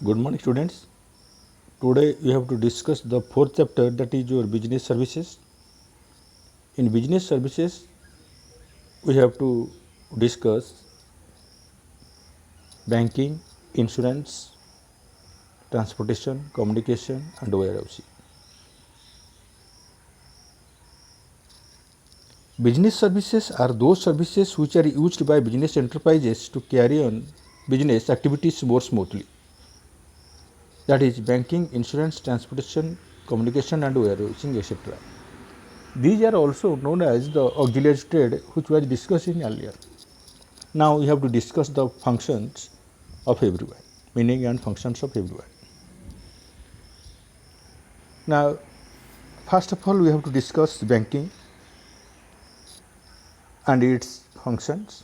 Good morning, students. Today we have to discuss the fourth chapter, that is your business services. In business services, we have to discuss banking, insurance, transportation, communication, and warehousing. Business services are those services which are used by business enterprises to carry on business activities more smoothly. That is banking, insurance, transportation, communication, and warehousing, etc. These are also known as the auxiliary trade, which was discussed in earlier. Now we have to discuss the functions of everyone, meaning and functions of everyone. Now, first of all, we have to discuss banking and its functions,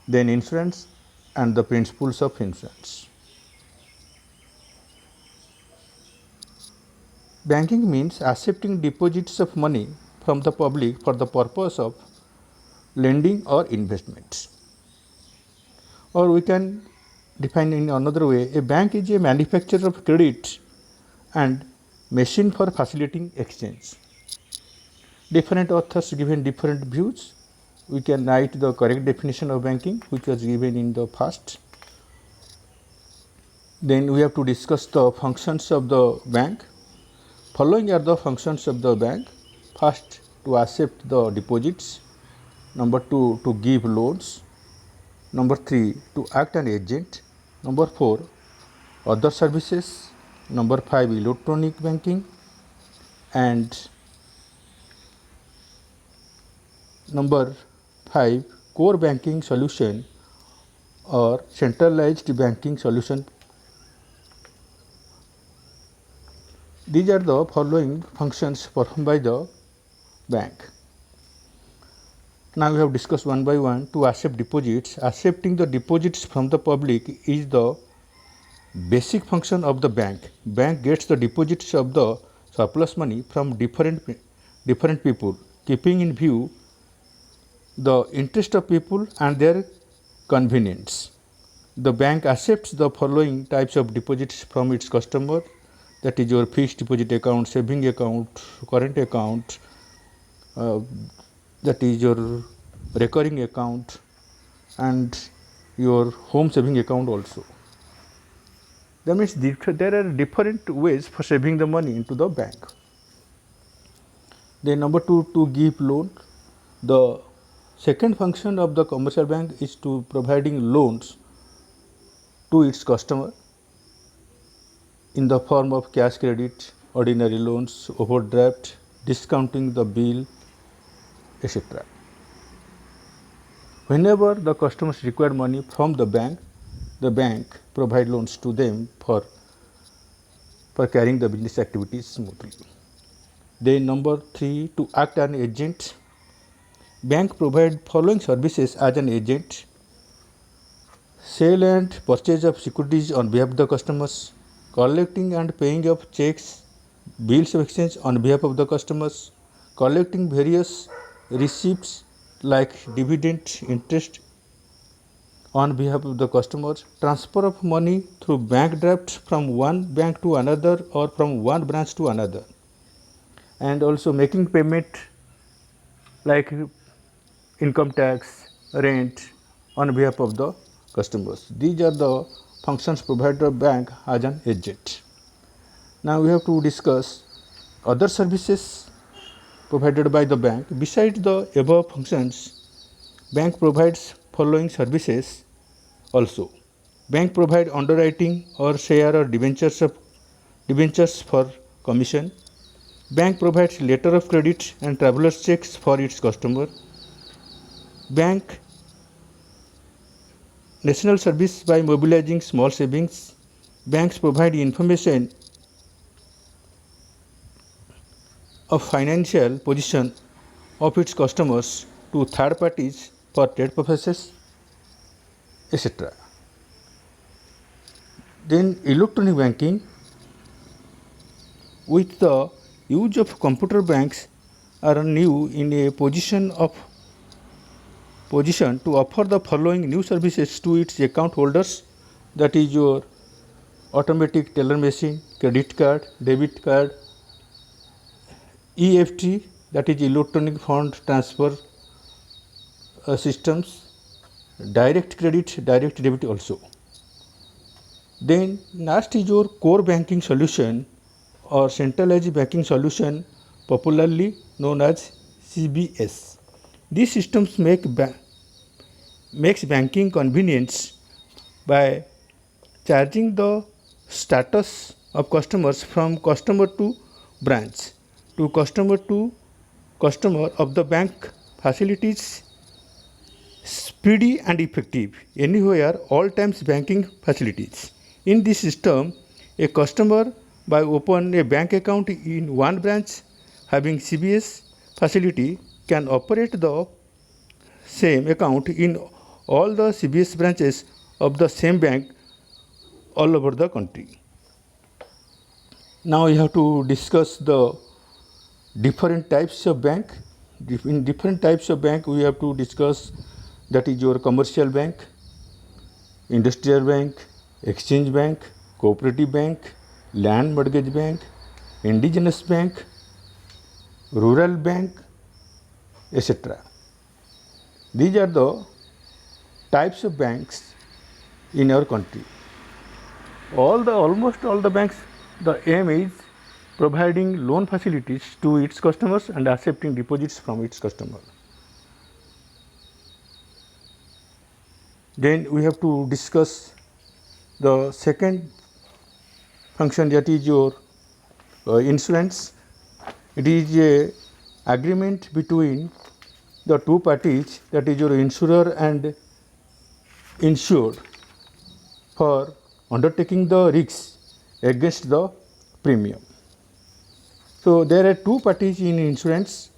then insurance and the principles of insurance. Banking means accepting deposits of money from the public for the purpose of lending or investments. Or we can define in another way, a bank is a manufacturer of credit and machine for facilitating exchange. Different authors given different views. We can write the correct definition of banking, which was given in the first. Then we have to discuss the functions of the bank. Following are the functions of the bank. First, to accept the deposits. Number 2, to give loans. Number 3, to act an agent. Number 4, other services. Number 5, electronic banking. And number 5, core banking solution or centralized banking solution. These are the following functions performed by the bank. Now we have discussed one by one. To accept deposits. Accepting the deposits from the public is the basic function of the bank. Bank gets the deposits of the surplus money from different people, keeping in view the interest of people and their convenience. The bank accepts the following types of deposits from its customer, that is your fixed deposit account, saving account, current account, that is your recurring account, and your home saving account also. That means there are different ways for saving the money into the bank. Then number 2, to give loan. The second function of the commercial bank is to providing loans to its customer in the form of cash credit, ordinary loans, overdraft, discounting the bill, etc. Whenever the customers require money from the bank provide loans to them for carrying the business activities smoothly. Then number 3, to act an agent. Bank provide following services as an agent: sale and purchase of securities on behalf of the customers, collecting and paying of checks, bills of exchange on behalf of the customers, collecting various receipts like dividend, interest on behalf of the customers, transfer of money through bank draft from one bank to another or from one branch to another, and also making payment like income tax, rent on behalf of the customers. These are the functions provided by bank as an agent. Now we have to discuss other services provided by the bank. Besides the above functions, bank provides following services also. Bank provide underwriting or share or debentures for commission. Bank provides letter of credit and traveler's checks for its customer. Bank national service by mobilizing small savings. Banks provide information of financial position of its customers to third parties for trade purposes, etc. Then electronic banking. With the use of computer, banks are new in a position to offer the following new services to its account holders, that is your automatic teller machine, credit card, debit card, EFT, that is electronic fund transfer systems, direct credit, direct debit also. Then next is your core banking solution or centralized banking solution, popularly known as CBS. These systems makes banking convenience by charging the status of customers from customer to branch to customer of the bank facilities speedy and effective anywhere all times banking facilities. In this system, a customer by open a bank account in one branch having CBS facility can operate the same account in all the CBS branches of the same bank all over the country. Now we have to discuss the different types of bank. In different types of bank we have to discuss, that is your commercial bank, industrial bank, exchange bank, cooperative bank, land mortgage bank, indigenous bank, rural bank, etc. These are the types of banks in our country. Almost all the banks, the aim is providing loan facilities to its customers and accepting deposits from its customers. Then we have to discuss the second function, that is your insurance. It is a agreement between the two parties, that is your insurer and insured, for undertaking the risks against the premium. So there are two parties in insurance.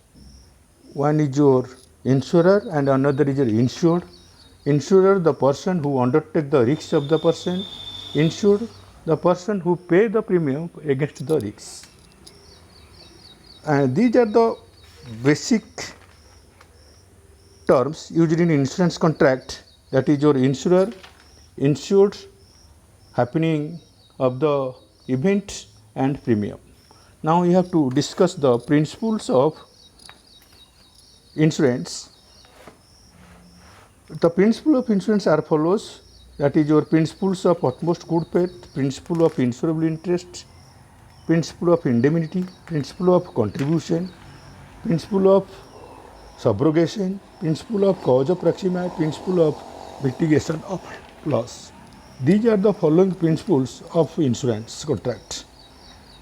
One is your insurer and another is your insured. Insurer, the person who undertake the risks of the person. Insured, the person who pay the premium against the risks. And these are the basic terms used in insurance contract, that is your insurer, insured, happening of the event and premium. Now we have to discuss the principles of insurance. The principles of insurance are follows, that is your principles of utmost good faith, principle of insurable interest, principle of indemnity, principle of contribution, principle of subrogation, principle of causa proxima, principle of mitigation of loss. These are the following principles of insurance contract.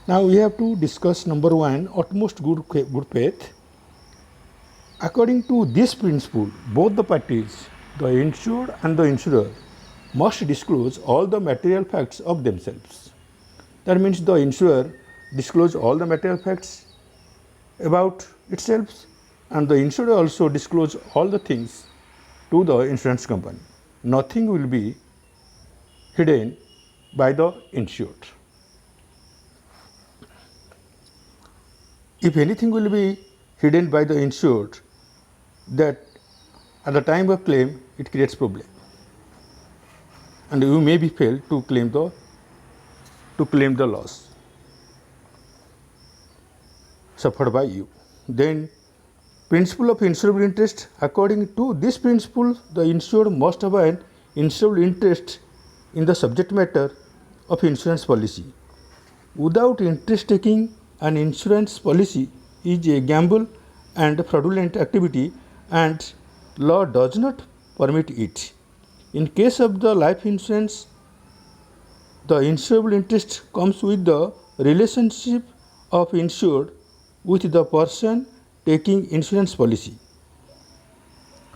Now we have to discuss number one, utmost good faith. According to this principle, both the parties, the insured and the insurer, must disclose all the material facts of themselves. That means the insurer disclose all the material facts about itself, and the insurer also disclose all the things to the insurance company. Nothing will be hidden by the insured. If anything will be hidden by the insured, that at the time of claim it creates problem, and you may be failed to claim the loss suffered by you. Then principle of insurable interest. According to this principle, the insured must have an insurable interest in the subject matter of insurance policy. Without interest taking an insurance policy is a gamble and fraudulent activity, and law does not permit it. In case of the life insurance, the insurable interest comes with the relationship of insured with the person taking insurance policy.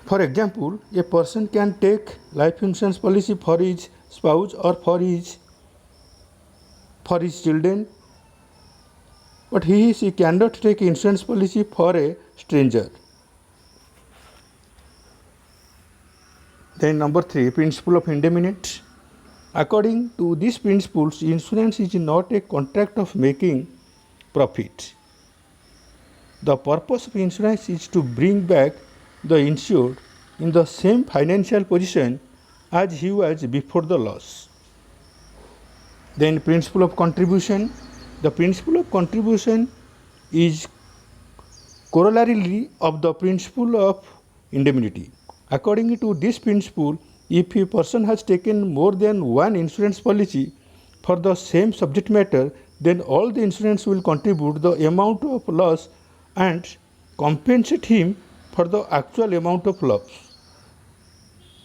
For example, a person can take life insurance policy for his spouse or for his children, but she cannot take insurance policy for a stranger. Then number three, principle of indemnity. According to these principles, insurance is not a contract of making profit. The purpose of insurance is to bring back the insured in the same financial position as he was before the loss. Then principle of contribution. The principle of contribution is corollary of the principle of indemnity. According to this principle, if a person has taken more than one insurance policy for the same subject matter, then all the insurance will contribute the amount of loss and compensate him for the actual amount of loss.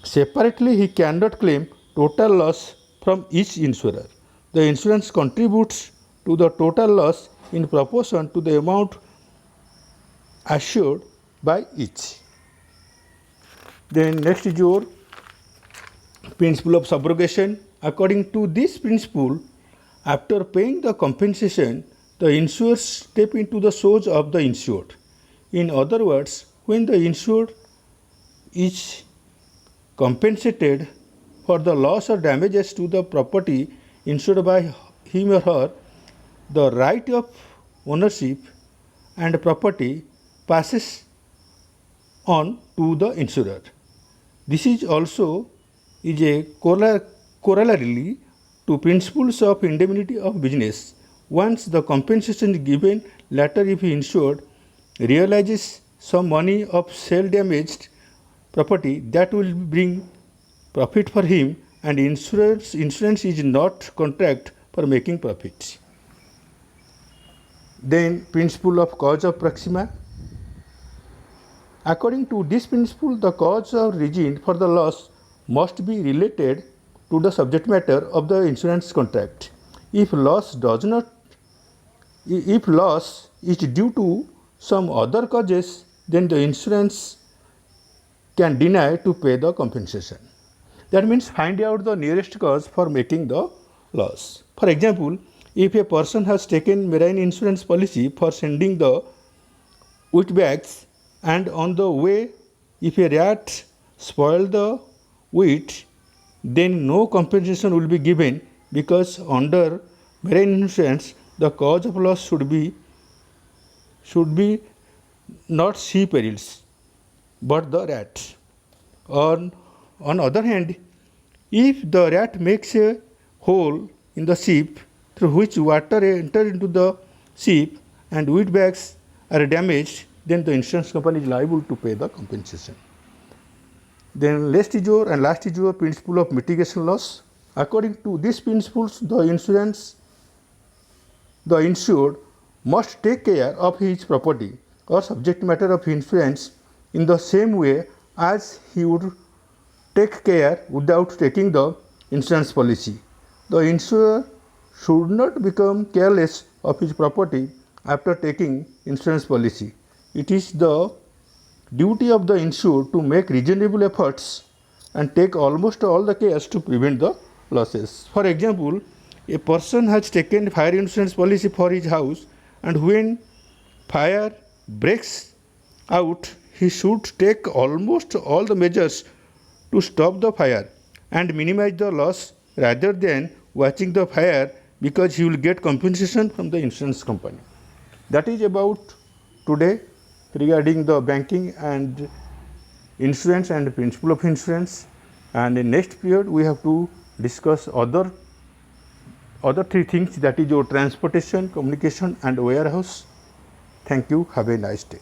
Separately, he cannot claim total loss from each insurer. The insurance contributes to the total loss in proportion to the amount assured by each. Then next is your principle of subrogation. According to this principle, after paying the compensation, the insured step into the shoes of the insured. In other words, when the insured is compensated for the loss or damages to the property insured by him or her, the right of ownership and property passes on to the insurer. This is also a corollary to principles of indemnity of business. Once the compensation is given, later if insured realizes some money of sale damaged property, that will bring profit for him, and insurance is not contract for making profits. Then principle of cause of proxima. According to this principle, the cause or reason for the loss must be related to the subject matter of the insurance contract. If loss is due to some other causes, then the insurance can deny to pay the compensation. That means find out the nearest cause for making the loss. For example, if a person has taken marine insurance policy for sending the wheat bags, and on the way if a rat spoiled the wheat, then no compensation will be given, because under marine insurance the cause of loss should be not sea perils but the rat. On other hand, if the rat makes a hole in the ship through which water enters into the ship and wheat bags are damaged, then the insurance company is liable to pay the compensation. Then last is your principle of mitigation loss. According to these principles, the insured must take care of his property or subject matter of insurance in the same way as he would take care without taking the insurance policy. The insurer should not become careless of his property after taking insurance policy. It is the duty of the insured to make reasonable efforts and take almost all the cares to prevent the losses. For example, a person has taken fire insurance policy for his house, and when fire breaks out, he should take almost all the measures to stop the fire and minimize the loss rather than watching the fire, because he will get compensation from the insurance company. That is about today regarding the banking and insurance and principle of insurance. And in next period we have to discuss other three things, that is your transportation, communication and warehouse. Thank you. Have a nice day.